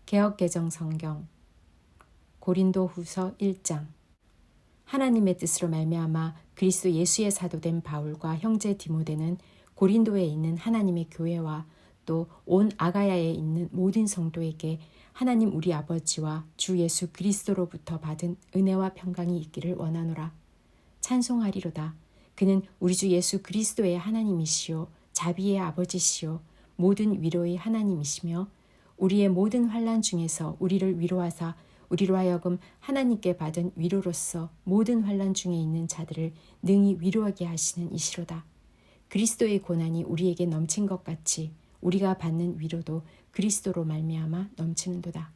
개역개정성경 고린도후서 1장. 하나님의 뜻으로 말미암아 그리스도 예수의 사도된 바울과 형제 디모데는 고린도에 있는 하나님의 교회와 또 온 아가야에 있는 모든 성도에게 하나님 우리 아버지와 주 예수 그리스도로부터 받은 은혜와 평강이 있기를 원하노라. 찬송하리로다. 그는 우리 주 예수 그리스도의 하나님이시요 자비의 아버지시요 모든 위로의 하나님이시며 우리의 모든 환난 중에서 우리를 위로하사 우리로 하여금 하나님께 받은 위로로서 모든 환난 중에 있는 자들을 능히 위로하게 하시는 이시로다. 그리스도의 고난이 우리에게 넘친 것 같이 우리가 받는 위로도 그리스도로 말미암아 넘치는도다.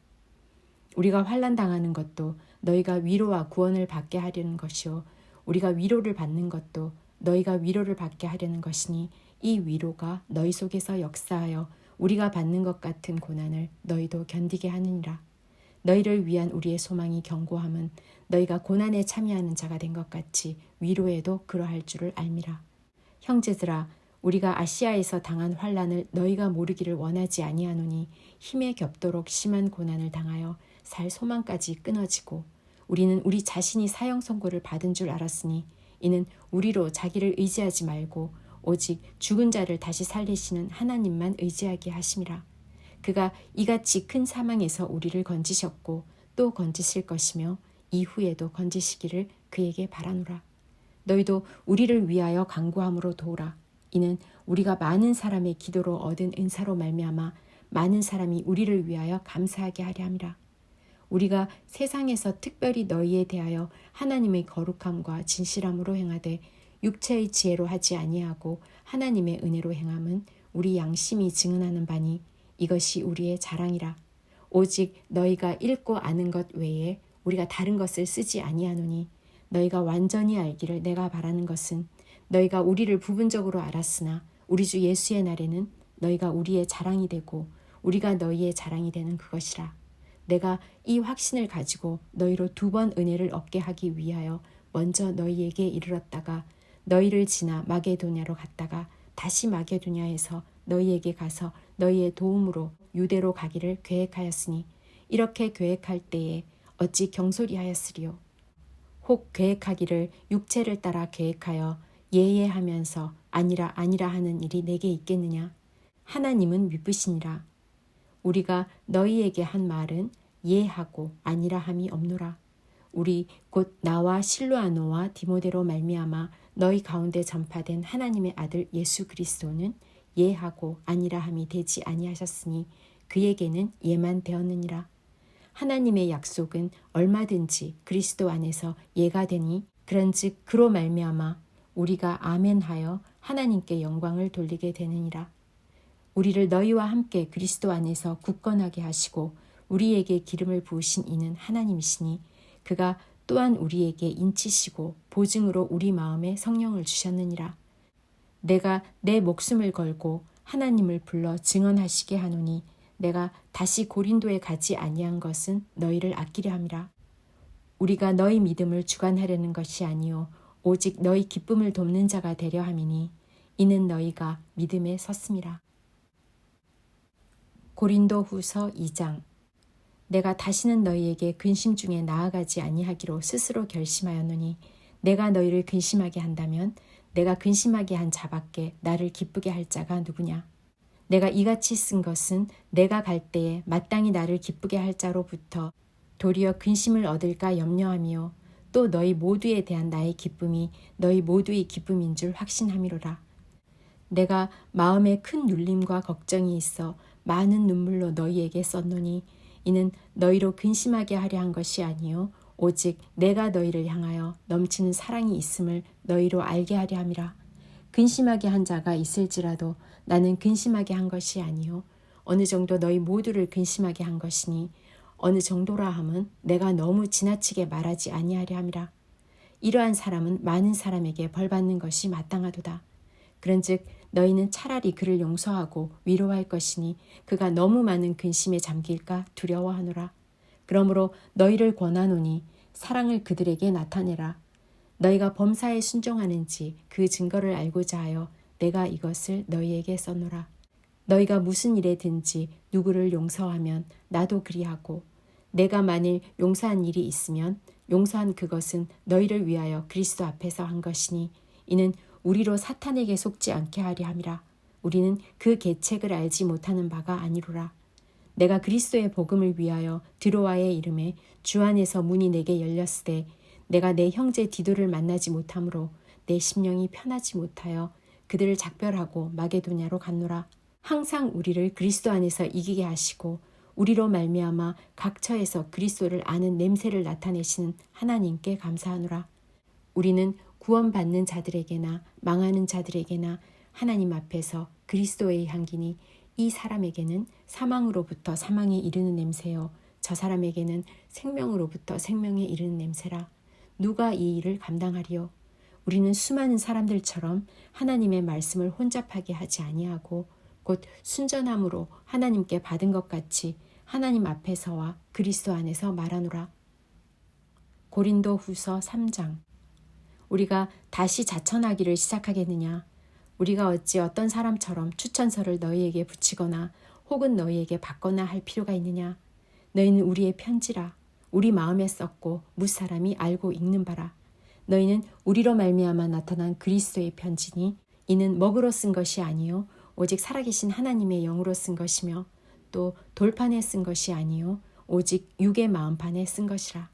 우리가 환난 당하는 것도 너희가 위로와 구원을 받게 하려는 것이요 우리가 위로를 받는 것도 너희가 위로를 받게 하려는 것이니 이 위로가 너희 속에서 역사하여 우리가 받는 것 같은 고난을 너희도 견디게 하느니라. 너희를 위한 우리의 소망이 견고함은 너희가 고난에 참여하는 자가 된 것 같이 위로에도 그러할 줄을 알미라. 형제들아, 우리가 아시아에서 당한 환난을 너희가 모르기를 원하지 아니하노니 힘에 겹도록 심한 고난을 당하여 살 소망까지 끊어지고 우리는 우리 자신이 사형 선고를 받은 줄 알았으니 이는 우리로 자기를 의지하지 말고 오직 죽은 자를 다시 살리시는 하나님만 의지하게 하심이라. 그가 이같이 큰 사망에서 우리를 건지셨고 또 건지실 것이며 이후에도 건지시기를 그에게 바라노라. 너희도 우리를 위하여 간구함으로 도우라. 이는 우리가 많은 사람의 기도로 얻은 은사로 말미암아 많은 사람이 우리를 위하여 감사하게 하려 함이라. 우리가 세상에서 특별히 너희에 대하여 하나님의 거룩함과 진실함으로 행하되 육체의 지혜로 하지 아니하고 하나님의 은혜로 행함은 우리 양심이 증언하는 바니 이것이 우리의 자랑이라. 오직 너희가 읽고 아는 것 외에 우리가 다른 것을 쓰지 아니하노니 너희가 완전히 알기를 내가 바라는 것은 너희가 우리를 부분적으로 알았으나 우리 주 예수의 날에는 너희가 우리의 자랑이 되고 우리가 너희의 자랑이 되는 그것이라. 내가 이 확신을 가지고 너희로 2번 은혜를 얻게 하기 위하여 먼저 너희에게 이르렀다가 너희를 지나 마게도냐로 갔다가 다시 마게도냐에서 너희에게 가서 너희의 도움으로 유대로 가기를 계획하였으니 이렇게 계획할 때에 어찌 경솔이하였으리요. 혹 계획하기를 육체를 따라 계획하여 예예하면서 아니라 하는 일이 내게 있겠느냐. 하나님은 미쁘시니라. 우리가 너희에게 한 말은 예하고 아니라 함이 없노라. 우리 곧 나와 실로아노와 디모데로 말미암아 너희 가운데 전파된 하나님의 아들 예수 그리스도는 예하고 아니라 함이 되지 아니하셨으니 그에게는 예만 되었느니라. 하나님의 약속은 얼마든지 그리스도 안에서 예가 되니 그런즉 그로 말미암아 우리가 아멘하여 하나님께 영광을 돌리게 되느니라. 우리를 너희와 함께 그리스도 안에서 굳건하게 하시고 우리에게 기름을 부으신 이는 하나님이시니 그가 또한 우리에게 인치시고 보증으로 우리 마음에 성령을 주셨느니라. 내가 내 목숨을 걸고 하나님을 불러 증언하시게 하노니 내가 다시 고린도에 가지 아니한 것은 너희를 아끼려 함이라. 우리가 너희 믿음을 주관하려는 것이 아니요 오직 너희 기쁨을 돕는 자가 되려 함이니 이는 너희가 믿음에 섰음이라. 고린도후서 2장. 내가 다시는 너희에게 근심 중에 나아가지 아니하기로 스스로 결심하였노니 내가 너희를 근심하게 한다면 내가 근심하게 한 자밖에 나를 기쁘게 할 자가 누구냐. 내가 이같이 쓴 것은 내가 갈 때에 마땅히 나를 기쁘게 할 자로부터 도리어 근심을 얻을까 염려하며 또 너희 모두에 대한 나의 기쁨이 너희 모두의 기쁨인 줄 확신함이로라. 내가 마음에 큰 눌림과 걱정이 있어 많은 눈물로 너희에게 썼노니 이는 너희로 근심하게 하려 한 것이 아니요 오직 내가 너희를 향하여 넘치는 사랑이 있음을 너희로 알게 하려 함이라. 근심하게 한 자가 있을지라도 나는 근심하게 한 것이 아니요 어느 정도 너희 모두를 근심하게 한 것이니 어느 정도라 함은 내가 너무 지나치게 말하지 아니하려 함이라. 이러한 사람은 많은 사람에게 벌받는 것이 마땅하도다. 그런즉 너희는 차라리 그를 용서하고 위로할 것이니 그가 너무 많은 근심에 잠길까 두려워하노라. 그러므로 너희를 권하노니 사랑을 그들에게 나타내라. 너희가 범사에 순종하는지 그 증거를 알고자 하여 내가 이것을 너희에게 썼노라. 너희가 무슨 일에든지 누구를 용서하면 나도 그리하고 내가 만일 용서한 일이 있으면 용서한 그것은 너희를 위하여 그리스도 앞에서 한 것이니 이는 우리로 사탄에게 속지 않게 하려 함이라. 우리는 그 계책을 알지 못하는 바가 아니로라. 내가 그리스도의 복음을 위하여 드로아의 이름에 주 안에서 문이 내게 열렸으되 내가 내 형제 디도를 만나지 못하므로 내 심령이 편하지 못하여 그들을 작별하고 마게도냐로 갔노라. 항상 우리를 그리스도 안에서 이기게 하시고 우리로 말미암아 각 처에서 그리스도를 아는 냄새를 나타내시는 하나님께 감사하노라. 우리는 구원받는 자들에게나 망하는 자들에게나 하나님 앞에서 그리스도의 향기니 이 사람에게는 사망으로부터 사망에 이르는 냄새요 저 사람에게는 생명으로부터 생명에 이르는 냄새라. 누가 이 일을 감당하리요? 우리는 수많은 사람들처럼 하나님의 말씀을 혼잡하게 하지 아니하고 곧 순전함으로 하나님께 받은 것 같이 하나님 앞에서와 그리스도 안에서 말하노라. 고린도 후서 3장. 우리가 다시 자천하기를 시작하겠느냐? 우리가 어찌 어떤 사람처럼 추천서를 너희에게 붙이거나 혹은 너희에게 받거나 할 필요가 있느냐? 너희는 우리의 편지라. 우리 마음에 썼고 무사람이 알고 읽는 바라. 너희는 우리로 말미암아 나타난 그리스도의 편지니 이는 먹으로 쓴 것이 아니요 오직 살아계신 하나님의 영으로 쓴 것이며 또 돌판에 쓴 것이 아니요 오직 육의 마음판에 쓴 것이라.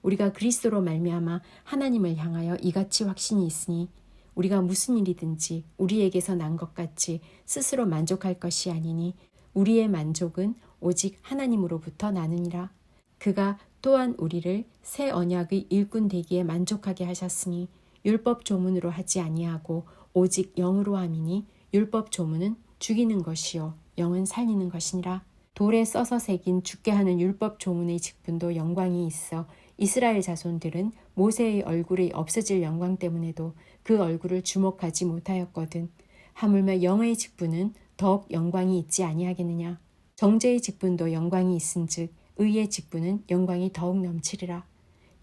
우리가 그리스도로 말미암아 하나님을 향하여 이같이 확신이 있으니 우리가 무슨 일이든지 우리에게서 난 것 같이 스스로 만족할 것이 아니니 우리의 만족은 오직 하나님으로부터 나느니라. 그가 또한 우리를 새 언약의 일꾼 되기에 만족하게 하셨으니 율법 조문으로 하지 아니하고 오직 영으로 함이니 율법 조문은 죽이는 것이요 영은 살리는 것이니라. 돌에 써서 새긴 죽게 하는 율법 조문의 직분도 영광이 있어 이스라엘 자손들은 모세의 얼굴이 없어질 영광 때문에도 그 얼굴을 주목하지 못하였거든. 하물며 영의 직분은 더욱 영광이 있지 아니하겠느냐. 정죄의 직분도 영광이 있은즉 의의 직분은 영광이 더욱 넘치리라.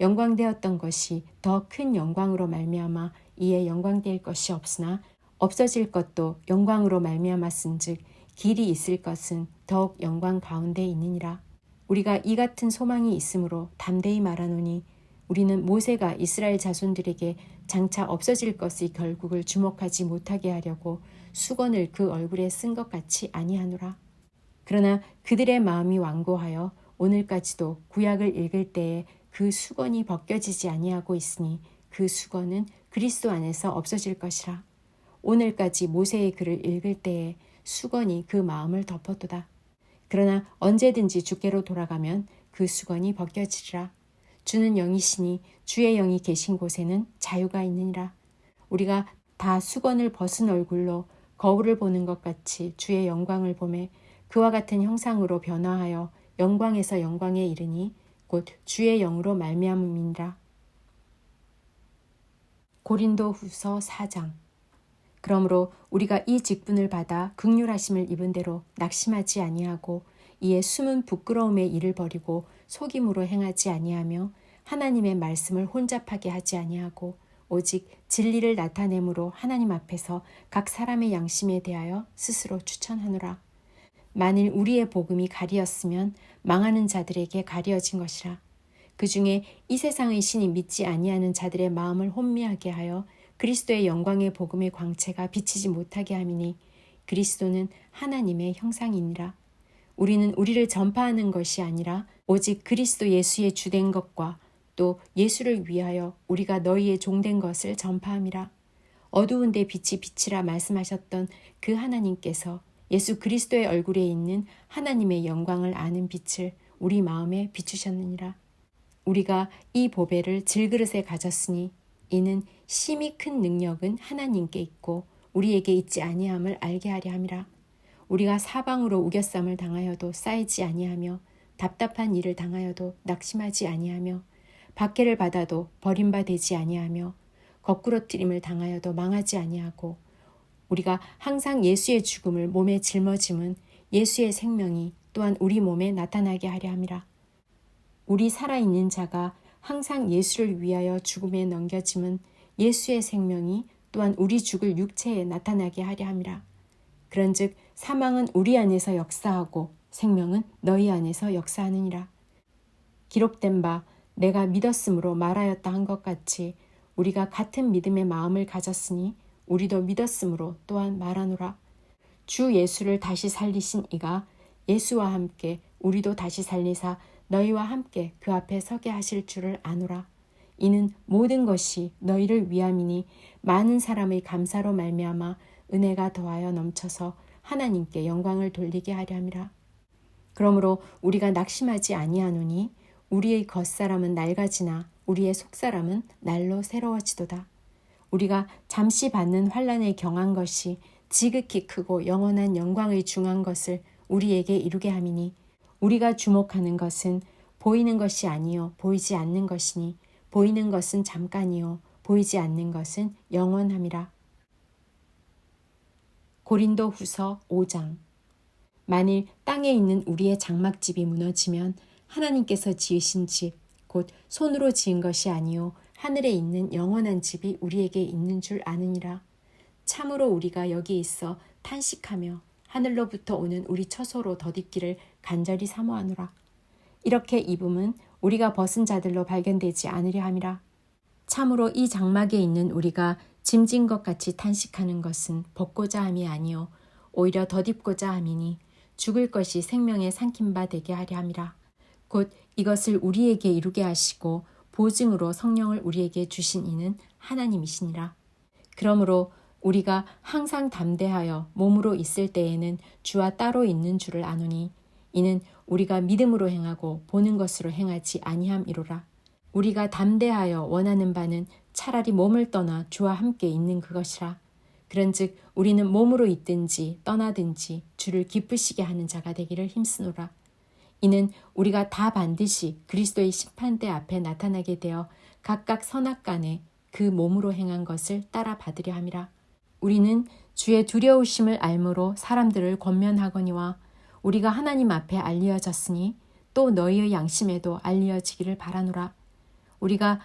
영광되었던 것이 더 큰 영광으로 말미암아 이에 영광될 것이 없으나 없어질 것도 영광으로 말미암았은즉 길이 있을 것은 더욱 영광 가운데 있느니라. 우리가 이 같은 소망이 있으므로 담대히 말하노니 우리는 모세가 이스라엘 자손들에게 장차 없어질 것의 결국을 주목하지 못하게 하려고 수건을 그 얼굴에 쓴 것 같이 아니하노라. 그러나 그들의 마음이 완고하여 오늘까지도 구약을 읽을 때에 그 수건이 벗겨지지 아니하고 있으니 그 수건은 그리스도 안에서 없어질 것이라. 오늘까지 모세의 글을 읽을 때에 수건이 그 마음을 덮었도다. 그러나 언제든지 주께로 돌아가면 그 수건이 벗겨지리라. 주는 영이시니 주의 영이 계신 곳에는 자유가 있느니라. 우리가 다 수건을 벗은 얼굴로 거울을 보는 것 같이 주의 영광을 보매 그와 같은 형상으로 변화하여 영광에서 영광에 이르니 곧 주의 영으로 말미암음이니라. 고린도 후서 4장. 그러므로 우리가 이 직분을 받아 긍휼하심을 입은 대로 낙심하지 아니하고 이에 숨은 부끄러움의 일을 버리고 속임으로 행하지 아니하며 하나님의 말씀을 혼잡하게 하지 아니하고 오직 진리를 나타내므로 하나님 앞에서 각 사람의 양심에 대하여 스스로 추천하노라. 만일 우리의 복음이 가리었으면 망하는 자들에게 가리어진 것이라. 그 중에 이 세상의 신이 믿지 아니하는 자들의 마음을 혼미하게 하여 그리스도의 영광의 복음의 광채가 비치지 못하게 함이니 그리스도는 하나님의 형상이니라. 우리는 우리를 전파하는 것이 아니라 오직 그리스도 예수의 주된 것과 또 예수를 위하여 우리가 너희의 종된 것을 전파함이라. 어두운 데 빛이 비치라 말씀하셨던 그 하나님께서 예수 그리스도의 얼굴에 있는 하나님의 영광을 아는 빛을 우리 마음에 비추셨느니라. 우리가 이 보배를 질그릇에 가졌으니 이는 심히 큰 능력은 하나님께 있고 우리에게 있지 아니함을 알게 하려 함이라. 우리가 사방으로 우겨쌈을 당하여도 쌓이지 아니하며 답답한 일을 당하여도 낙심하지 아니하며 박해를 받아도 버림받지 아니하며 거꾸러뜨림을 당하여도 망하지 아니하고 우리가 항상 예수의 죽음을 몸에 짊어짐은 예수의 생명이 또한 우리 몸에 나타나게 하려 함이라. 우리 살아있는 자가 항상 예수를 위하여 죽음에 넘겨짐은 예수의 생명이 또한 우리 죽을 육체에 나타나게 하려 함이라. 그런즉 사망은 우리 안에서 역사하고 생명은 너희 안에서 역사하느니라. 기록된 바 내가 믿었으므로 말하였다 한 것 같이 우리가 같은 믿음의 마음을 가졌으니 우리도 믿었으므로 또한 말하노라. 주 예수를 다시 살리신 이가 예수와 함께 우리도 다시 살리사 너희와 함께 그 앞에 서게 하실 줄을 아노라. 이는 모든 것이 너희를 위함이니 많은 사람의 감사로 말미암아 은혜가 더하여 넘쳐서 하나님께 영광을 돌리게 하려 함이라. 그러므로 우리가 낙심하지 아니하노니 우리의 겉사람은 낡아지나 우리의 속사람은 날로 새로워지도다. 우리가 잠시 받는 환난에 경한 것이 지극히 크고 영원한 영광의 중한 것을 우리에게 이루게 함이니 우리가 주목하는 것은 보이는 것이 아니요 보이지 않는 것이니 보이는 것은 잠깐이요 보이지 않는 것은 영원함이라. 고린도 후서 5장. 만일 땅에 있는 우리의 장막집이 무너지면 하나님께서 지으신 집, 곧 손으로 지은 것이 아니요 하늘에 있는 영원한 집이 우리에게 있는 줄 아느니라. 참으로 우리가 여기 있어 탄식하며 하늘로부터 오는 우리 처소로 덧입기를 간절히 사모하노라. 이렇게 입음은 우리가 벗은 자들로 발견되지 않으려 함이라. 참으로 이 장막에 있는 우리가 짐진 것 같이 탄식하는 것은 벗고자 함이 아니요 오히려 덧입고자 함이니 죽을 것이 생명에 삼킨 바 되게 하려 함이라. 곧 이것을 우리에게 이루게 하시고 보증으로 성령을 우리에게 주신 이는 하나님이시니라. 그러므로 우리가 항상 담대하여 몸으로 있을 때에는 주와 따로 있는 줄을 아노니 이는 우리가 믿음으로 행하고 보는 것으로 행하지 아니함이로라. 우리가 담대하여 원하는 바는 차라리 몸을 떠나 주와 함께 있는 그것이라. 그런즉 우리는 몸으로 있든지 떠나든지 주를 기쁘시게 하는 자가 되기를 힘쓰노라. 이는 우리가 다 반드시 그리스도의 심판대 앞에 나타나게 되어 각각 선악간에 그 몸으로 행한 것을 따라 받으려 함이라. 우리는 주의 두려우심을 알므로 사람들을 권면하거니와 우리가 하나님 앞에 알리어졌으니 또 너희의 양심에도 알리어지기를 바라노라. 우리가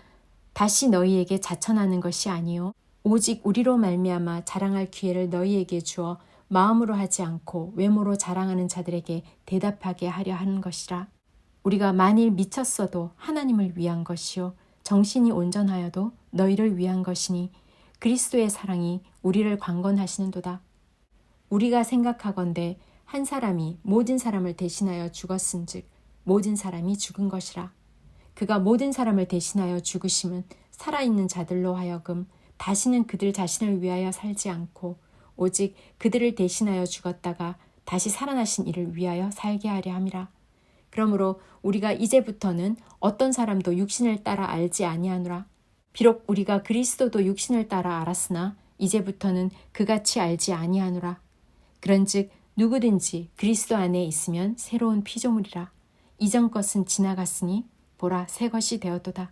다시 너희에게 자천하는 것이 아니요 오직 우리로 말미암아 자랑할 기회를 너희에게 주어 마음으로 하지 않고 외모로 자랑하는 자들에게 대답하게 하려 하는 것이라. 우리가 만일 미쳤어도 하나님을 위한 것이요 정신이 온전하여도 너희를 위한 것이니 그리스도의 사랑이 우리를 강권하시는도다. 우리가 생각하건대 한 사람이 모든 사람을 대신하여 죽었은즉 모든 사람이 죽은 것이라. 그가 모든 사람을 대신하여 죽으심은 살아있는 자들로 하여금 다시는 그들 자신을 위하여 살지 않고 오직 그들을 대신하여 죽었다가 다시 살아나신 이를 위하여 살게 하려 함이라. 그러므로 우리가 이제부터는 어떤 사람도 육신을 따라 알지 아니하노라. 비록 우리가 그리스도도 육신을 따라 알았으나 이제부터는 그같이 알지 아니하노라. 그런즉 누구든지 그리스도 안에 있으면 새로운 피조물이라. 이전 것은 지나갔으니 보라 새 것이 되었도다.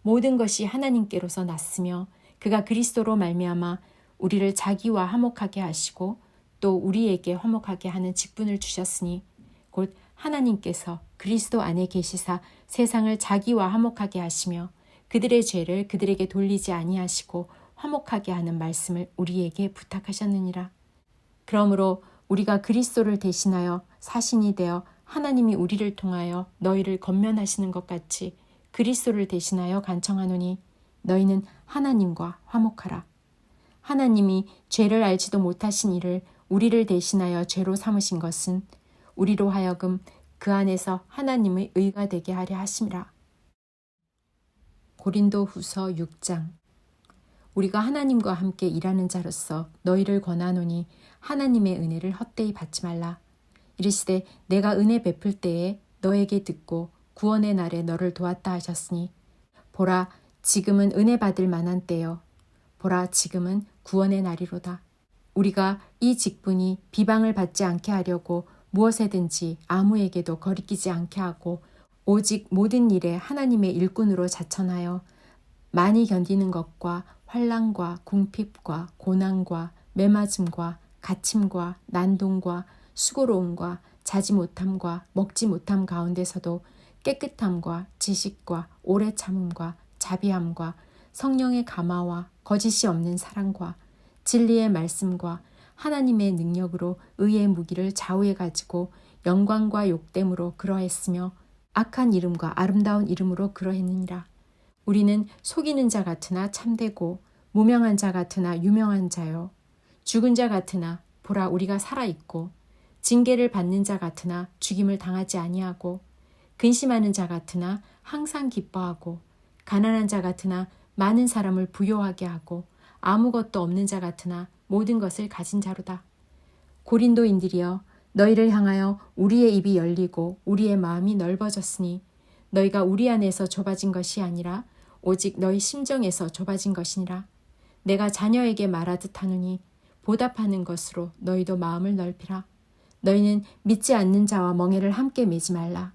모든 것이 하나님께로서 났으며 그가 그리스도로 말미암아 우리를 자기와 화목하게 하시고 또 우리에게 화목하게 하는 직분을 주셨으니 곧 하나님께서 그리스도 안에 계시사 세상을 자기와 화목하게 하시며 그들의 죄를 그들에게 돌리지 아니하시고 화목하게 하는 말씀을 우리에게 부탁하셨느니라. 그러므로 우리가 그리스도를 대신하여 사신이 되어 하나님이 우리를 통하여 너희를 권면하시는 것 같이 그리스도를 대신하여 간청하노니 너희는 하나님과 화목하라. 하나님이 죄를 알지도 못하신 이를 우리를 대신하여 죄로 삼으신 것은 우리로 하여금 그 안에서 하나님의 의가 되게 하려 하심이라. 고린도 후서 6장. 우리가 하나님과 함께 일하는 자로서 너희를 권하노니 하나님의 은혜를 헛되이 받지 말라. 이르시되 내가 은혜 베풀 때에 너에게 듣고 구원의 날에 너를 도왔다 하셨으니 보라 지금은 은혜 받을 만한 때요 보라 지금은 구원의 날이로다. 우리가 이 직분이 비방을 받지 않게 하려고 무엇에든지 아무에게도 거리끼지 않게 하고 오직 모든 일에 하나님의 일꾼으로 자천하여 많이 견디는 것과 환난과 궁핍과 고난과 매맞음과 갇힘과 난동과 수고로움과 자지 못함과 먹지 못함 가운데서도 깨끗함과 지식과 오래 참음과 자비함과 성령의 감화와 거짓이 없는 사랑과 진리의 말씀과 하나님의 능력으로 의의 무기를 좌우해 가지고 영광과 욕됨으로 그러했으며 악한 이름과 아름다운 이름으로 그러했느니라. 우리는 속이는 자 같으나 참되고 무명한 자 같으나 유명한 자요. 죽은 자 같으나 보라 우리가 살아있고 징계를 받는 자 같으나 죽임을 당하지 아니하고 근심하는 자 같으나 항상 기뻐하고 가난한 자 같으나 많은 사람을 부요하게 하고 아무것도 없는 자 같으나 모든 것을 가진 자로다. 고린도인들이여 너희를 향하여 우리의 입이 열리고 우리의 마음이 넓어졌으니 너희가 우리 안에서 좁아진 것이 아니라 오직 너희 심정에서 좁아진 것이니라. 내가 자녀에게 말하듯 하노니 보답하는 것으로 너희도 마음을 넓히라. 너희는 믿지 않는 자와 멍에를 함께 매지 말라.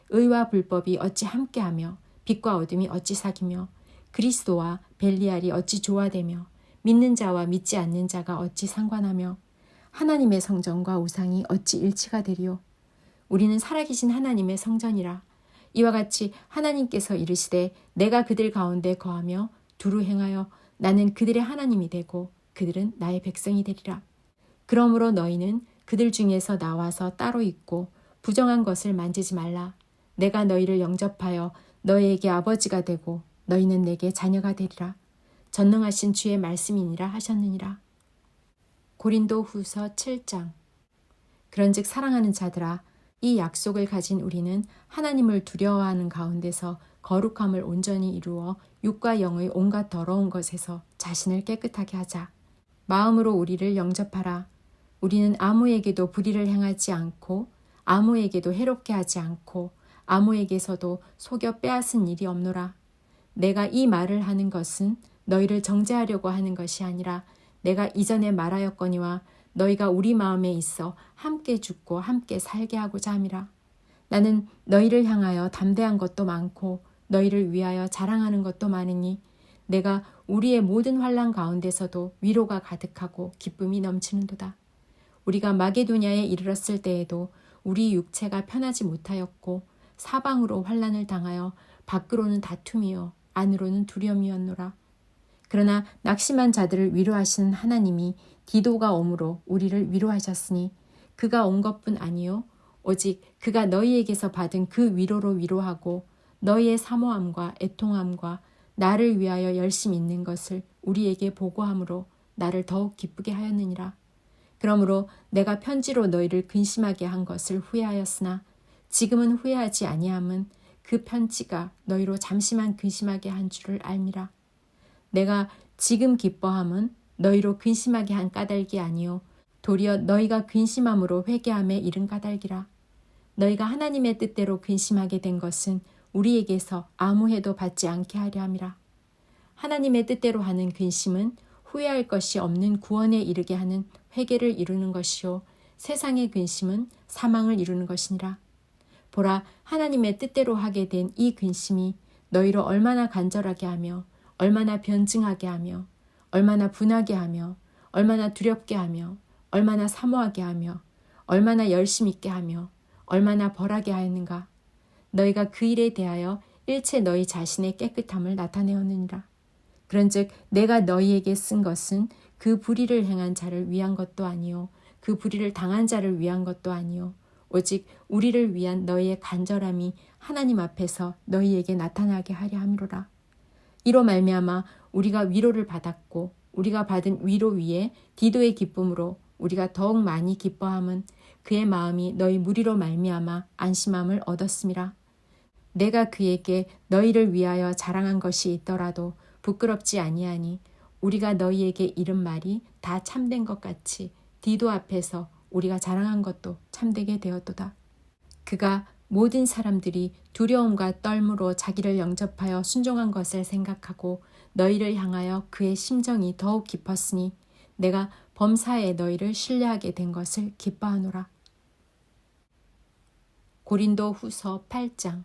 의와 불법이 어찌 함께하며 빛과 어둠이 어찌 사귀며 그리스도와 벨리알이 어찌 조화되며 믿는 자와 믿지 않는 자가 어찌 상관하며 하나님의 성전과 우상이 어찌 일치가 되리요. 우리는 살아계신 하나님의 성전이라. 이와 같이 하나님께서 이르시되 내가 그들 가운데 거하며 두루 행하여 나는 그들의 하나님이 되고 그들은 나의 백성이 되리라. 그러므로 너희는 그들 중에서 나와서 따로 있고 부정한 것을 만지지 말라. 내가 너희를 영접하여 너희에게 아버지가 되고 너희는 내게 자녀가 되리라. 전능하신 주의 말씀이니라 하셨느니라. 고린도후서 7장. 그런즉 사랑하는 자들아 이 약속을 가진 우리는 하나님을 두려워하는 가운데서 거룩함을 온전히 이루어 육과 영의 온갖 더러운 것에서 자신을 깨끗하게 하자. 마음으로 우리를 영접하라. 우리는 아무에게도 불의를 행하지 않고 아무에게도 해롭게 하지 않고 아무에게서도 속여 빼앗은 일이 없노라. 내가 이 말을 하는 것은 너희를 정죄하려고 하는 것이 아니라 내가 이전에 말하였거니와 너희가 우리 마음에 있어 함께 죽고 함께 살게 하고자 함이라. 나는 너희를 향하여 담대한 것도 많고 너희를 위하여 자랑하는 것도 많으니 내가 우리의 모든 환난 가운데서도 위로가 가득하고 기쁨이 넘치는도다. 우리가 마게도냐에 이르렀을 때에도 우리 육체가 편하지 못하였고 사방으로 환난을 당하여 밖으로는 다툼이요 안으로는 두려움이었노라. 그러나 낙심한 자들을 위로하시는 하나님이 디도가 오므로 우리를 위로하셨으니 그가 온 것뿐 아니요 오직 그가 너희에게서 받은 그 위로로 위로하고 너희의 사모함과 애통함과 나를 위하여 열심 있는 것을 우리에게 보고함으로 나를 더욱 기쁘게 하였느니라. 그러므로 내가 편지로 너희를 근심하게 한 것을 후회하였으나 지금은 후회하지 아니함은 그 편지가 너희로 잠시만 근심하게 한 줄을 알미라. 내가 지금 기뻐함은 너희로 근심하게 한 까닭이 아니요 도리어 너희가 근심함으로 회개함에 이른 까닭이라. 너희가 하나님의 뜻대로 근심하게 된 것은 우리에게서 아무 해도 받지 않게 하려 함이라. 하나님의 뜻대로 하는 근심은 후회할 것이 없는 구원에 이르게 하는 회개를 이루는 것이요 세상의 근심은 사망을 이루는 것이니라. 보라, 하나님의 뜻대로 하게 된 이 근심이 너희로 얼마나 간절하게 하며 얼마나 변증하게 하며 얼마나 분하게 하며 얼마나 두렵게 하며 얼마나 사모하게 하며 얼마나 열심 있게 하며 얼마나 벌하게 하였는가. 너희가 그 일에 대하여 일체 너희 자신의 깨끗함을 나타내었느니라. 그런즉 내가 너희에게 쓴 것은 그 불의를 행한 자를 위한 것도 아니요 그 불의를 당한 자를 위한 것도 아니요 오직 우리를 위한 너희의 간절함이 하나님 앞에서 너희에게 나타나게 하려 함이로라. 이로 말미암아 우리가 위로를 받았고 우리가 받은 위로 위에 디도의 기쁨으로 우리가 더욱 많이 기뻐함은 그의 마음이 너희 무리로 말미암아 안심함을 얻었음이라. 내가 그에게 너희를 위하여 자랑한 것이 있더라도 부끄럽지 아니하니 우리가 너희에게 이른 말이 다 참된 것 같이 디도 앞에서 우리가 자랑한 것도 참되게 되었도다. 그가 모든 사람들이 두려움과 떨므로 자기를 영접하여 순종한 것을 생각하고 너희를 향하여 그의 심정이 더욱 깊었으니 내가 범사에 너희를 신뢰하게 된 것을 기뻐하노라. 고린도후서 8장.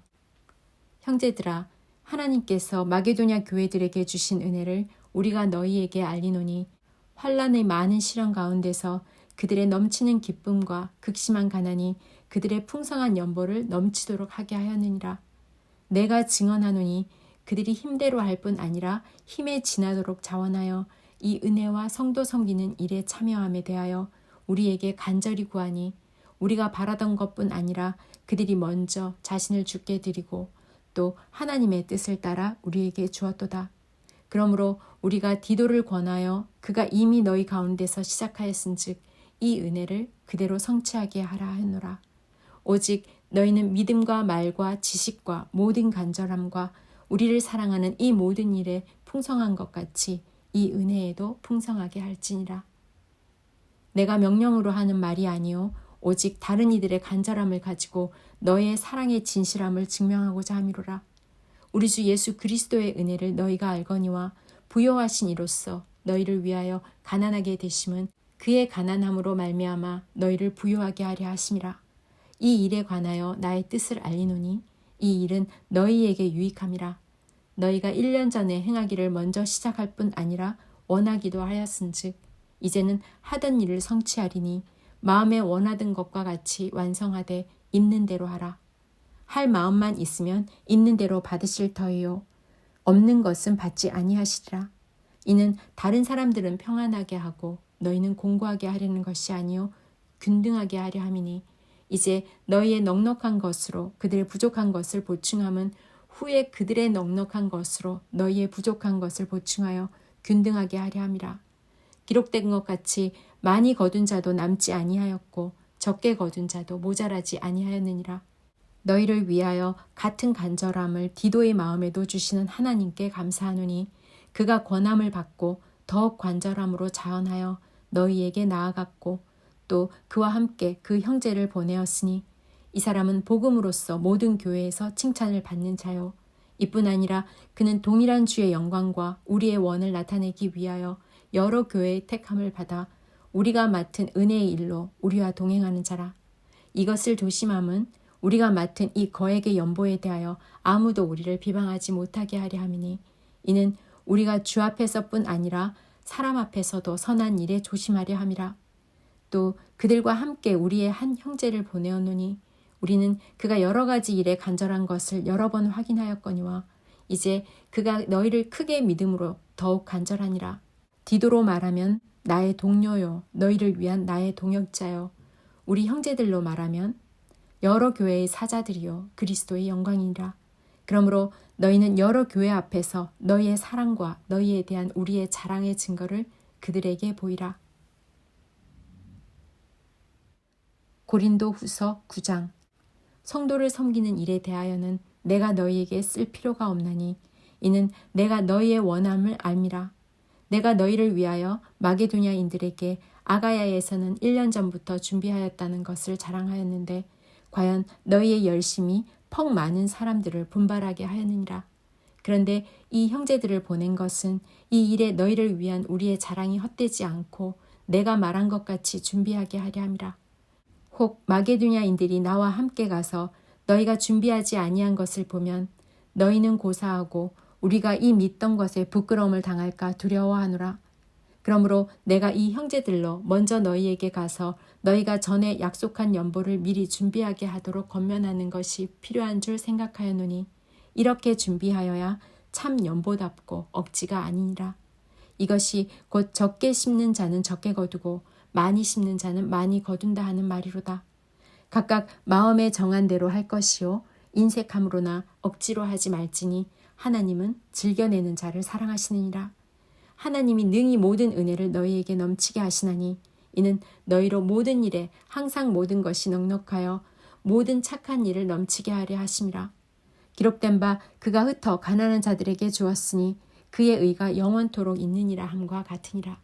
형제들아, 하나님께서 마게도냐 교회들에게 주신 은혜를 우리가 너희에게 알리노니 환난의 많은 시련 가운데서 그들의 넘치는 기쁨과 극심한 가난이 그들의 풍성한 연보를 넘치도록 하게 하였느니라. 내가 증언하노니 그들이 힘대로 할 뿐 아니라 힘에 지나도록 자원하여 이 은혜와 성도 섬기는 일에 참여함에 대하여 우리에게 간절히 구하니 우리가 바라던 것뿐 아니라 그들이 먼저 자신을 주께 드리고 또 하나님의 뜻을 따라 우리에게 주었도다. 그러므로 우리가 디도를 권하여 그가 이미 너희 가운데서 시작하였은즉 이 은혜를 그대로 성취하게 하라 하노라. 오직 너희는 믿음과 말과 지식과 모든 간절함과 우리를 사랑하는 이 모든 일에 풍성한 것 같이 이 은혜에도 풍성하게 할지니라. 내가 명령으로 하는 말이 아니요 오직 다른 이들의 간절함을 가지고 너의 사랑의 진실함을 증명하고자 함이로라. 우리 주 예수 그리스도의 은혜를 너희가 알거니와 부요하신 이로써 너희를 위하여 가난하게 되심은 그의 가난함으로 말미암아 너희를 부요하게 하려 하심이라. 이 일에 관하여 나의 뜻을 알리노니 이 일은 너희에게 유익함이라. 너희가 1년 전에 행하기를 먼저 시작할 뿐 아니라 원하기도 하였은즉 이제는 하던 일을 성취하리니 마음에 원하던 것과 같이 완성하되 있는 대로 하라. 할 마음만 있으면 있는 대로 받으실 터이요 없는 것은 받지 아니하시리라. 이는 다른 사람들은 평안하게 하고 너희는 공고하게 하려는 것이 아니요 균등하게 하려 함이니 이제 너희의 넉넉한 것으로 그들의 부족한 것을 보충함은 후에 그들의 넉넉한 것으로 너희의 부족한 것을 보충하여 균등하게 하려 함이라. 기록된 것 같이 많이 거둔 자도 남지 아니하였고 적게 거둔 자도 모자라지 아니하였느니라. 너희를 위하여 같은 간절함을 디도의 마음에도 주시는 하나님께 감사하노니 그가 권함을 받고 더욱 간절함으로 자원하여 너희에게 나아갔고 또 그와 함께 그 형제를 보내었으니 이 사람은 복음으로써 모든 교회에서 칭찬을 받는 자요 이뿐 아니라 그는 동일한 주의 영광과 우리의 원을 나타내기 위하여 여러 교회의 택함을 받아 우리가 맡은 은혜의 일로 우리와 동행하는 자라. 이것을 조심함은 우리가 맡은 이 거액의 연보에 대하여 아무도 우리를 비방하지 못하게 하려 함이니 이는 우리가 주 앞에서뿐 아니라 사람 앞에서도 선한 일에 조심하려 함이라. 또 그들과 함께 우리의 한 형제를 보내었노니 우리는 그가 여러 가지 일에 간절한 것을 여러 번 확인하였거니와 이제 그가 너희를 크게 믿음으로 더욱 간절하니라. 디도로 말하면 나의 동료요 너희를 위한 나의 동역자요 우리 형제들로 말하면 여러 교회의 사자들이요 그리스도의 영광이니라. 그러므로 너희는 여러 교회 앞에서 너희의 사랑과 너희에 대한 우리의 자랑의 증거를 그들에게 보이라. 고린도 후서 9장. 성도를 섬기는 일에 대하여는 내가 너희에게 쓸 필요가 없나니 이는 내가 너희의 원함을 알미라. 내가 너희를 위하여 마게도냐인들에게 아가야에서는 1년 전부터 준비하였다는 것을 자랑하였는데 과연 너희의 열심이 퍽 많은 사람들을 분발하게 하였느니라. 그런데 이 형제들을 보낸 것은 이 일에 너희를 위한 우리의 자랑이 헛되지 않고 내가 말한 것 같이 준비하게 하려 함이라. 혹 마게도냐인들이 나와 함께 가서 너희가 준비하지 아니한 것을 보면 너희는 고사하고 우리가 이 믿던 것에 부끄러움을 당할까 두려워하노라. 그러므로 내가 이 형제들로 먼저 너희에게 가서 너희가 전에 약속한 연보를 미리 준비하게 하도록 권면하는 것이 필요한 줄 생각하였노니 이렇게 준비하여야 참 연보답고 억지가 아니니라. 이것이 곧 적게 심는 자는 적게 거두고 많이 심는 자는 많이 거둔다 하는 말이로다. 각각 마음에 정한 대로 할 것이요 인색함으로나 억지로 하지 말지니 하나님은 즐겨내는 자를 사랑하시느니라. 하나님이 능히 모든 은혜를 너희에게 넘치게 하시나니 이는 너희로 모든 일에 항상 모든 것이 넉넉하여 모든 착한 일을 넘치게 하려 하심이라. 기록된 바 그가 흩어 가난한 자들에게 주었으니 그의 의가 영원토록 있느니라 함과 같으니라.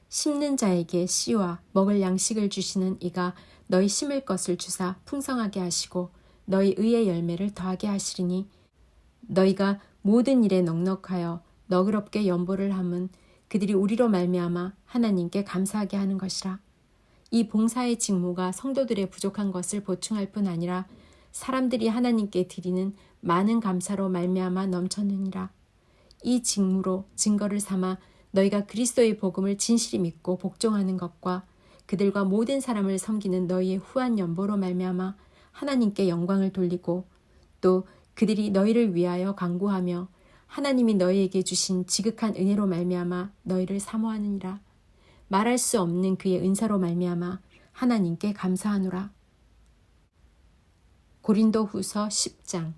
심는 자에게 씨와 먹을 양식을 주시는 이가 너희 심을 것을 주사 풍성하게 하시고 너희 의의 열매를 더하게 하시리니 너희가 모든 일에 넉넉하여 너그럽게 연보를 함은 그들이 우리로 말미암아 하나님께 감사하게 하는 것이라. 이 봉사의 직무가 성도들의 부족한 것을 보충할 뿐 아니라 사람들이 하나님께 드리는 많은 감사로 말미암아 넘쳤느니라. 이 직무로 증거를 삼아 너희가 그리스도의 복음을 진실히 믿고 복종하는 것과 그들과 모든 사람을 섬기는 너희의 후한 연보로 말미암아 하나님께 영광을 돌리고 또 그들이 너희를 위하여 간구하며 하나님이 너희에게 주신 지극한 은혜로 말미암아 너희를 사모하느니라. 말할 수 없는 그의 은사로 말미암아 하나님께 감사하노라. 고린도후서 10장.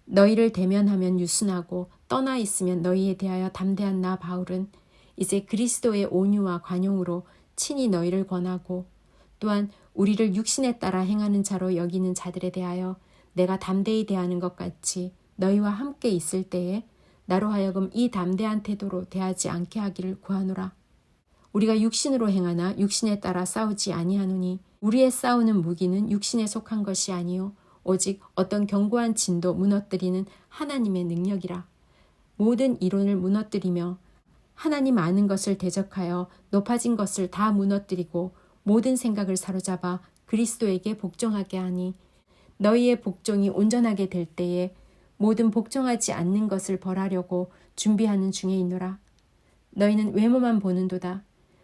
너희를 대면하면 유순하고 떠나 있으면 너희에 대하여 담대한 나 바울은 이제 그리스도의 온유와 관용으로 친히 너희를 권하고 또한 우리를 육신에 따라 행하는 자로 여기는 자들에 대하여 내가 담대히 대하는 것 같이 너희와 함께 있을 때에 나로 하여금 이 담대한 태도로 대하지 않게 하기를 구하노라. 우리가 육신으로 행하나 육신에 따라 싸우지 아니하노니 우리의 싸우는 무기는 육신에 속한 것이 아니요 오직 어떤 견고한 진도 무너뜨리는 하나님의 능력이라. 모든 이론을 무너뜨리며 하나님 아는 것을 대적하여 높아진 것을 다 무너뜨리고 모든 생각을 사로잡아 그리스도에게 복종하게 하니 너희의 복종이 온전하게 될 때에 모든 복종하지 않는 것을 벌하려고 준비하는 중에 있노라. 너희는 외모만 보는도다.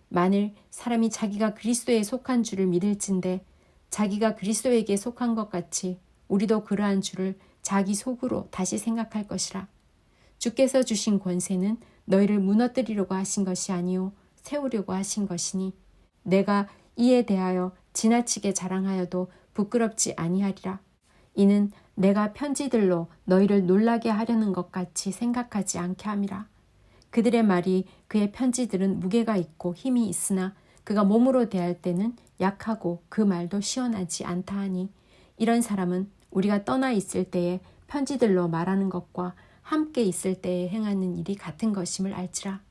만일 사람이 자기가 그리스도에 속한 줄을 믿을진대 자기가 그리스도에게 속한 것 같이 우리도 그러한 줄을 자기 속으로 다시 생각할 것이라. 주께서 주신 권세는 너희를 무너뜨리려고 하신 것이 아니요 세우려고 하신 것이니 내가 이에 대하여 지나치게 자랑하여도 부끄럽지 아니하리라. 이는 내가 편지들로 너희를 놀라게 하려는 것 같이 생각하지 않게 함이라. 그들의 말이 그의 편지들은 무게가 있고 힘이 있으나 그가 몸으로 대할 때는 약하고 그 말도 시원하지 않다 하니 이런 사람은 우리가 떠나 있을 때에 편지들로 말하는 것과 함께 있을 때에 행하는 일이 같은 것임을 알지라.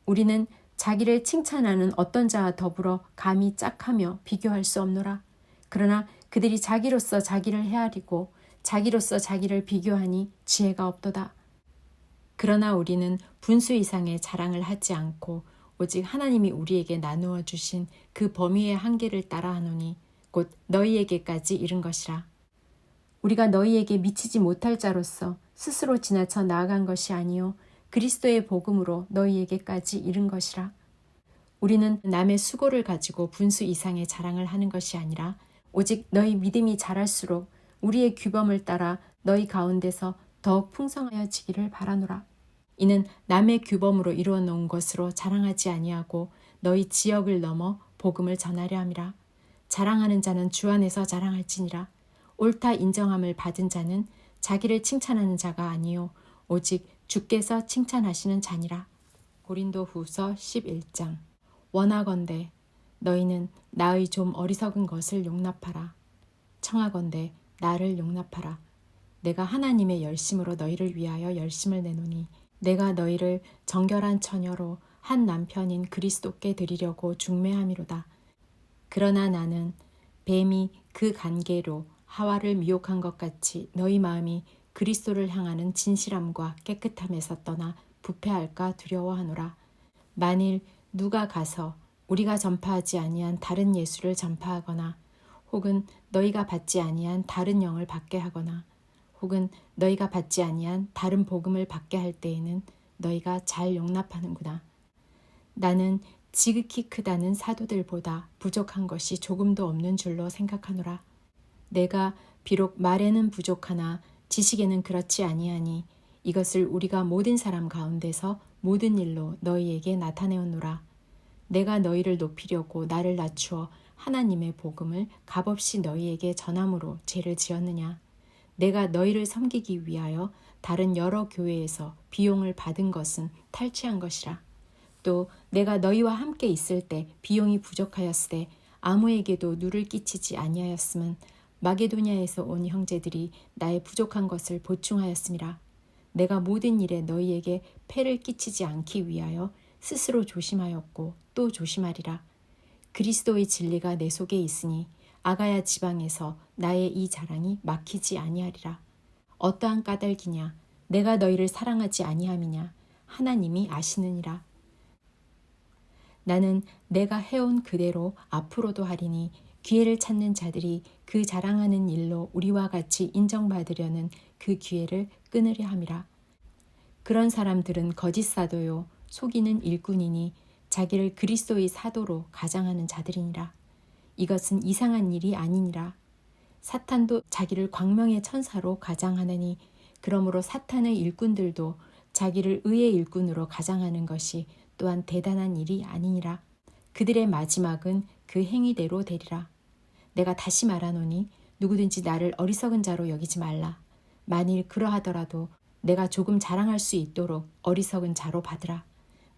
우리는 자기를 칭찬하는 어떤 자와 더불어 감히 짝하며 비교할 수 없노라. 그러나 그들이 자기로서 자기를 헤아리고 자기로서 자기를 비교하니 지혜가 없도다. 그러나 우리는 분수 이상의 자랑을 하지 않고 오직 하나님이 우리에게 나누어 주신 그 범위의 한계를 따라 하노니 곧 너희에게까지 이른 것이라. 우리가 너희에게 미치지 못할 자로서 스스로 지나쳐 나아간 것이 아니요 그리스도의 복음으로 너희에게까지 이른 것이라. 우리는 남의 수고를 가지고 분수 이상의 자랑을 하는 것이 아니라 오직 너희 믿음이 자랄수록 우리의 규범을 따라 너희 가운데서 더욱 풍성하여지기를 바라노라. 이는 남의 규범으로 이루어 놓은 것으로 자랑하지 아니하고 너희 지역을 넘어 복음을 전하려 함이라. 자랑하는 자는 주 안에서 자랑할지니라. 옳다 인정함을 받은 자는 자기를 칭찬하는 자가 아니요 오직 주께서 칭찬하시는 자니라. 고린도후서 11장. 원하건대 너희는 나의 좀 어리석은 것을 용납하라. 청하건대 나를 용납하라. 내가 하나님의 열심으로 너희를 위하여 열심을 내노니 내가 너희를 정결한 처녀로 한 남편인 그리스도께 드리려고 중매함이로다. 그러나 나는 뱀이 그 관계로 하와를 미혹한 것 같이 너희 마음이 그리스도를 향하는 진실함과 깨끗함에서 떠나 부패할까 두려워하노라. 만일 누가 가서 우리가 전파하지 아니한 다른 예수를 전파하거나 혹은 너희가 받지 아니한 다른 영을 받게 하거나 혹은 너희가 받지 아니한 다른 복음을 받게 할 때에는 너희가 잘 용납하는구나. 나는 지극히 크다는 사도들보다 부족한 것이 조금도 없는 줄로 생각하노라. 내가 비록 말에는 부족하나 지식에는 그렇지 아니하니 이것을 우리가 모든 사람 가운데서 모든 일로 너희에게 나타내었노라. 내가 너희를 높이려고 나를 낮추어 하나님의 복음을 값없이 너희에게 전함으로 죄를 지었느냐. 내가 너희를 섬기기 위하여 다른 여러 교회에서 비용을 받은 것은 탈취한 것이라. 또 내가 너희와 함께 있을 때 비용이 부족하였으되 아무에게도 누를 끼치지 아니하였음은 마게도냐에서 온 형제들이 나의 부족한 것을 보충하였음이라. 내가 모든 일에 너희에게 폐를 끼치지 않기 위하여 스스로 조심하였고 또 조심하리라. 그리스도의 진리가 내 속에 있으니 아가야 지방에서 나의 이 자랑이 막히지 아니하리라. 어떠한 까닭이냐 내가 너희를 사랑하지 아니함이냐 하나님이 아시느니라. 나는 내가 해온 그대로 앞으로도 하리니 기회를 찾는 자들이 그 자랑하는 일로 우리와 같이 인정받으려는 그 기회를 끊으려 함이라. 그런 사람들은 거짓 사도요 속이는 일꾼이니 자기를 그리스도의 사도로 가장하는 자들이니라. 이것은 이상한 일이 아니니라. 사탄도 자기를 광명의 천사로 가장하느니 그러므로 사탄의 일꾼들도 자기를 의의 일꾼으로 가장하는 것이 또한 대단한 일이 아니니라. 그들의 마지막은 그 행위대로 되리라. 내가 다시 말하노니 누구든지 나를 어리석은 자로 여기지 말라. 만일 그러하더라도 내가 조금 자랑할 수 있도록 어리석은 자로 받으라.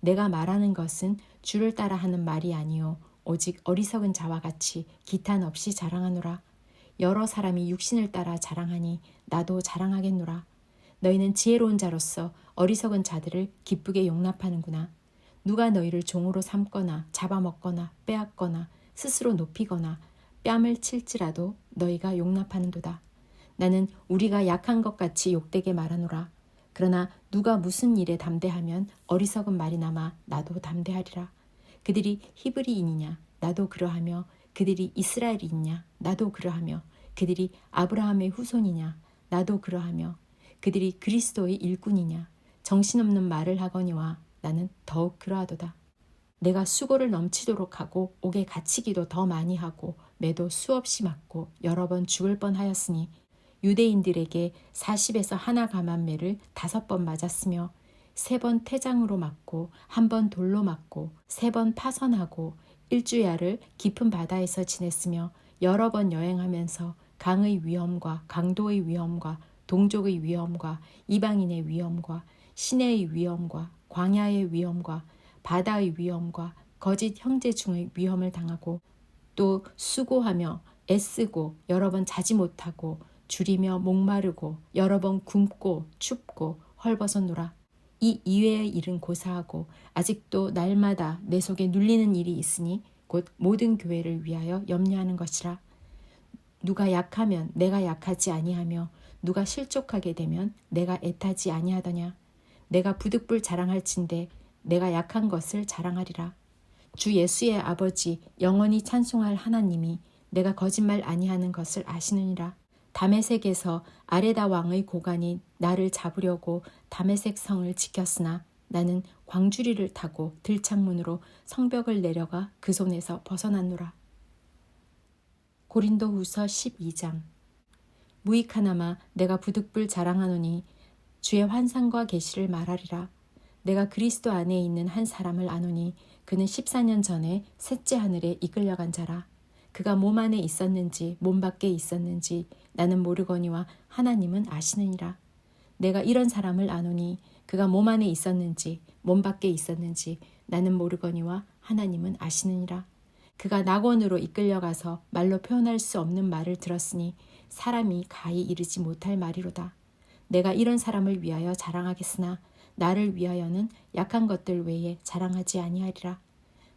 내가 말하는 것은 주를 따라 하는 말이 아니요 오직 어리석은 자와 같이 기탄 없이 자랑하노라. 여러 사람이 육신을 따라 자랑하니 나도 자랑하겠노라. 너희는 지혜로운 자로서 어리석은 자들을 기쁘게 용납하는구나. 누가 너희를 종으로 삼거나 잡아먹거나 빼앗거나 스스로 높이거나 뺨을 칠지라도 너희가 용납하는도다. 나는 우리가 약한 것 같이 욕되게 말하노라. 그러나 누가 무슨 일에 담대하면 어리석은 말이 남아 나도 담대하리라. 그들이 히브리인이냐 나도 그러하며 그들이 이스라엘이냐 나도 그러하며 그들이 아브라함의 후손이냐 나도 그러하며 그들이 그리스도의 일꾼이냐 정신없는 말을 하거니와 나는 더욱 그러하도다. 내가 수고를 넘치도록 하고 옥에 갇히기도 더 많이 하고 매도 수없이 맞고 여러 번 죽을 뻔하였으니 유대인들에게 40에서 하나 감한매를 5번 맞았으며 3번 태장으로 맞고 1번 돌로 맞고 3번 파선하고 1주야를 깊은 바다에서 지냈으며 여러 번 여행하면서 강의 위험과 강도의 위험과 동족의 위험과 이방인의 위험과 시내의 위험과 광야의 위험과 바다의 위험과 거짓 형제 중의 위험을 당하고 또 수고하며 애쓰고 여러 번 자지 못하고 줄이며 목마르고 여러 번 굶고 춥고 헐벗었노라. 이 이외의 일은 고사하고 아직도 날마다 내 속에 눌리는 일이 있으니 곧 모든 교회를 위하여 염려하는 것이라. 누가 약하면 내가 약하지 아니하며 누가 실족하게 되면 내가 애타지 아니하더냐. 내가 부득불 자랑할진대 내가 약한 것을 자랑하리라. 주 예수의 아버지 영원히 찬송할 하나님이 내가 거짓말 아니하는 것을 아시느니라. 다메섹에서 아레다 왕의 고관이 나를 잡으려고 다메섹 성을 지켰으나 나는 광주리를 타고 들창문으로 성벽을 내려가 그 손에서 벗어났노라. 고린도후서 12장. 무익하나마 내가 부득불 자랑하노니 주의 환상과 계시를 말하리라. 내가 그리스도 안에 있는 한 사람을 아노니 그는 14년 전에 셋째 하늘에 이끌려간 자라. 그가 몸 안에 있었는지 몸 밖에 있었는지 나는 모르거니와 하나님은 아시느니라. 내가 이런 사람을 아노니 그가 몸 안에 있었는지 몸 밖에 있었는지 나는 모르거니와 하나님은 아시느니라. 그가 낙원으로 이끌려가서 말로 표현할 수 없는 말을 들었으니 사람이 가히 이르지 못할 말이로다. 내가 이런 사람을 위하여 자랑하겠으나 나를 위하여는 약한 것들 외에 자랑하지 아니하리라.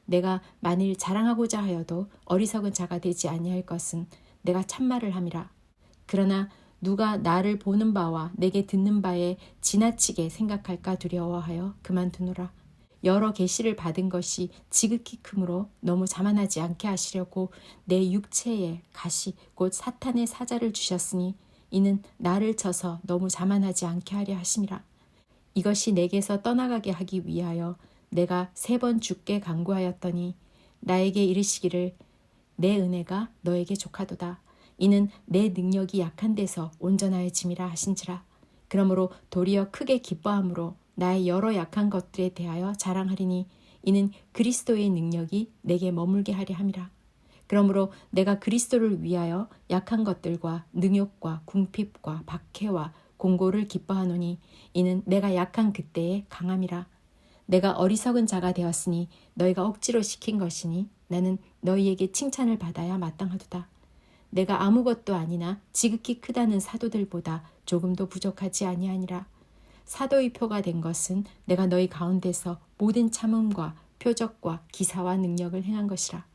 내가 만일 자랑하고자 하여도 어리석은 자가 되지 아니할 것은 내가 참말을 함이라. 그러나 누가 나를 보는 바와 내게 듣는 바에 지나치게 생각할까 두려워하여 그만두노라. 여러 계시를 받은 것이 지극히 크므로 너무 자만하지 않게 하시려고 내 육체에 가시 곧 사탄의 사자를 주셨으니 이는 나를 쳐서 너무 자만하지 않게 하려 하심이라. 이것이 내게서 떠나가게 하기 위하여 내가 3번 주께 간구하였더니 나에게 이르시기를 내 은혜가 너에게 족하도다. 이는 내 능력이 약한 데서 온전하여짐이라 하신지라. 그러므로 도리어 크게 기뻐함으로 나의 여러 약한 것들에 대하여 자랑하리니 이는 그리스도의 능력이 내게 머물게 하려 함이라. 그러므로 내가 그리스도를 위하여 약한 것들과 능욕과 궁핍과 박해와 공고를 기뻐하노니 이는 내가 약한 그때의 강함이라. 내가 어리석은 자가 되었으니 너희가 억지로 시킨 것이니 나는 너희에게 칭찬을 받아야 마땅하도다. 내가 아무것도 아니나 지극히 크다는 사도들보다 조금도 부족하지 아니하니라. 사도의 표가 된 것은 내가 너희 가운데서 모든 참음과 표적과 기사와 능력을 행한 것이라.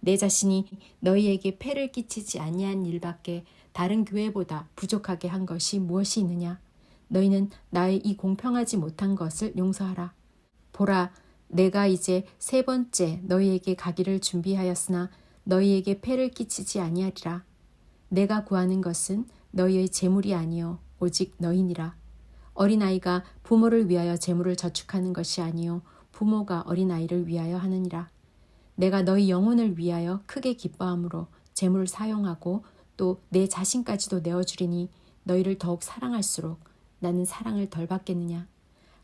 내 자신이 너희에게 폐를 끼치지 아니한 일밖에 다른 교회보다 부족하게 한 것이 무엇이 있느냐. 너희는 나의 이 공평하지 못한 것을 용서하라. 보라, 내가 이제 3번째 너희에게 가기를 준비하였으나 너희에게 폐를 끼치지 아니하리라. 내가 구하는 것은 너희의 재물이 아니요 오직 너희니라. 어린아이가 부모를 위하여 재물을 저축하는 것이 아니요 부모가 어린아이를 위하여 하느니라. 내가 너희 영혼을 위하여 크게 기뻐함으로 재물을 사용하고 또 내 자신까지도 내어주리니 너희를 더욱 사랑할수록 나는 사랑을 덜 받겠느냐.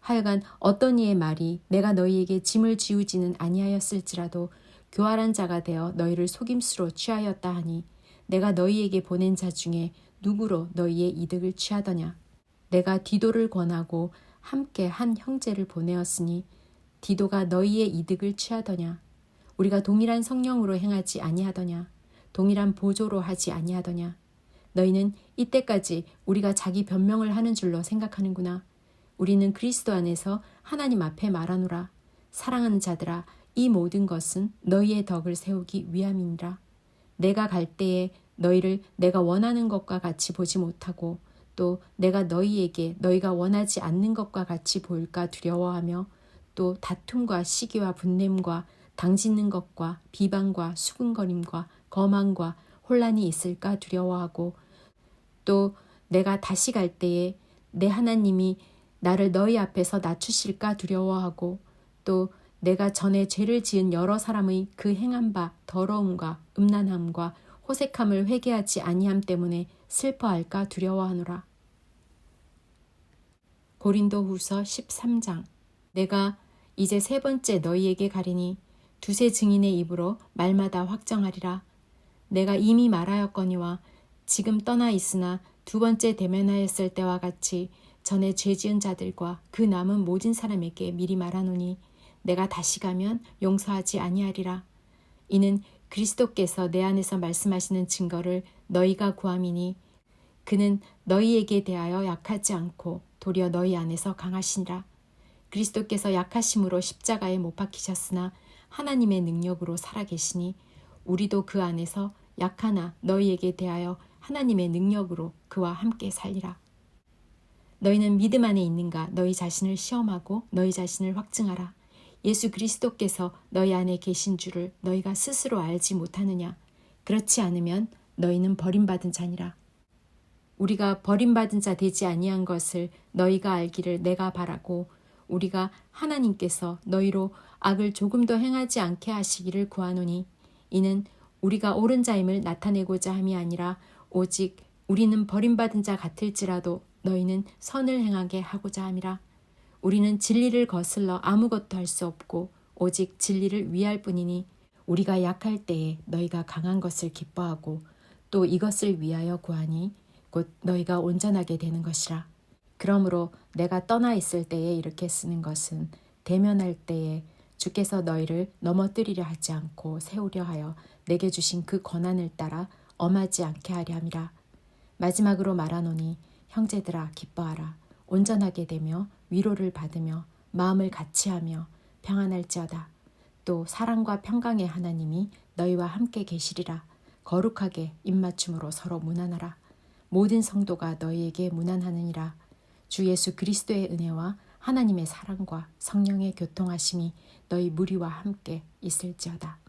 하여간 어떤 이의 말이 내가 너희에게 짐을 지우지는 아니하였을지라도 교활한 자가 되어 너희를 속임수로 취하였다 하니 내가 너희에게 보낸 자 중에 누구로 너희의 이득을 취하더냐. 내가 디도를 권하고 함께 한 형제를 보내었으니 디도가 너희의 이득을 취하더냐. 우리가 동일한 성령으로 행하지 아니하더냐. 동일한 보조로 하지 아니하더냐. 너희는 이때까지 우리가 자기 변명을 하는 줄로 생각하는구나. 우리는 그리스도 안에서 하나님 앞에 말하노라. 사랑하는 자들아, 이 모든 것은 너희의 덕을 세우기 위함이니라. 내가 갈 때에 너희를 내가 원하는 것과 같이 보지 못하고 또 내가 너희에게 너희가 원하지 않는 것과 같이 보일까 두려워하며 또 다툼과 시기와 분냄과 당짓는 것과 비방과 수군거림과 거만과 혼란이 있을까 두려워하고 또 내가 다시 갈 때에 내 하나님이 나를 너희 앞에서 낮추실까 두려워하고 또 내가 전에 죄를 지은 여러 사람의 그 행한 바 더러움과 음란함과 호색함을 회개하지 아니함 때문에 슬퍼할까 두려워하노라. 고린도후서 13장. 내가 이제 세 번째 너희에게 가리니 두세 증인의 입으로 말마다 확정하리라. 내가 이미 말하였거니와 지금 떠나 있으나 두 번째 대면하였을 때와 같이 전에 죄 지은 자들과 그 남은 모든 사람에게 미리 말하노니 내가 다시 가면 용서하지 아니하리라. 이는 그리스도께서 내 안에서 말씀하시는 증거를 너희가 구함이니 그는 너희에게 대하여 약하지 않고 도리어 너희 안에서 강하시니라. 그리스도께서 약하심으로 십자가에 못 박히셨으나 하나님의 능력으로 살아계시니 우리도 그 안에서 약하나 너희에게 대하여 하나님의 능력으로 그와 함께 살리라. 너희는 믿음 안에 있는가? 너희 자신을 시험하고 너희 자신을 확증하라. 예수 그리스도께서 너희 안에 계신 줄을 너희가 스스로 알지 못하느냐? 그렇지 않으면 너희는 버림받은 자니라. 우리가 버림받은 자 되지 아니한 것을 너희가 알기를 내가 바라고 우리가 하나님께서 너희로 악을 조금도 행하지 않게 하시기를 구하노니 이는 우리가 옳은 자임을 나타내고자 함이 아니라 오직 우리는 버림받은 자 같을지라도 너희는 선을 행하게 하고자 함이라. 우리는 진리를 거슬러 아무것도 할 수 없고 오직 진리를 위할 뿐이니 우리가 약할 때에 너희가 강한 것을 기뻐하고 또 이것을 위하여 구하니 곧 너희가 온전하게 되는 것이라. 그러므로 내가 떠나 있을 때에 이렇게 쓰는 것은 대면할 때에 주께서 너희를 넘어뜨리려 하지 않고 세우려 하여 내게 주신 그 권한을 따라 엄하지 않게 하려 함이라. 마지막으로 말하노니 형제들아 기뻐하라. 온전하게 되며 위로를 받으며 마음을 같이하며 평안할지어다. 또 사랑과 평강의 하나님이 너희와 함께 계시리라. 거룩하게 입맞춤으로 서로 문안하라. 모든 성도가 너희에게 문안하느니라. 주 예수 그리스도의 은혜와 하나님의 사랑과 성령의 교통하심이 너희 무리와 함께 있을지어다.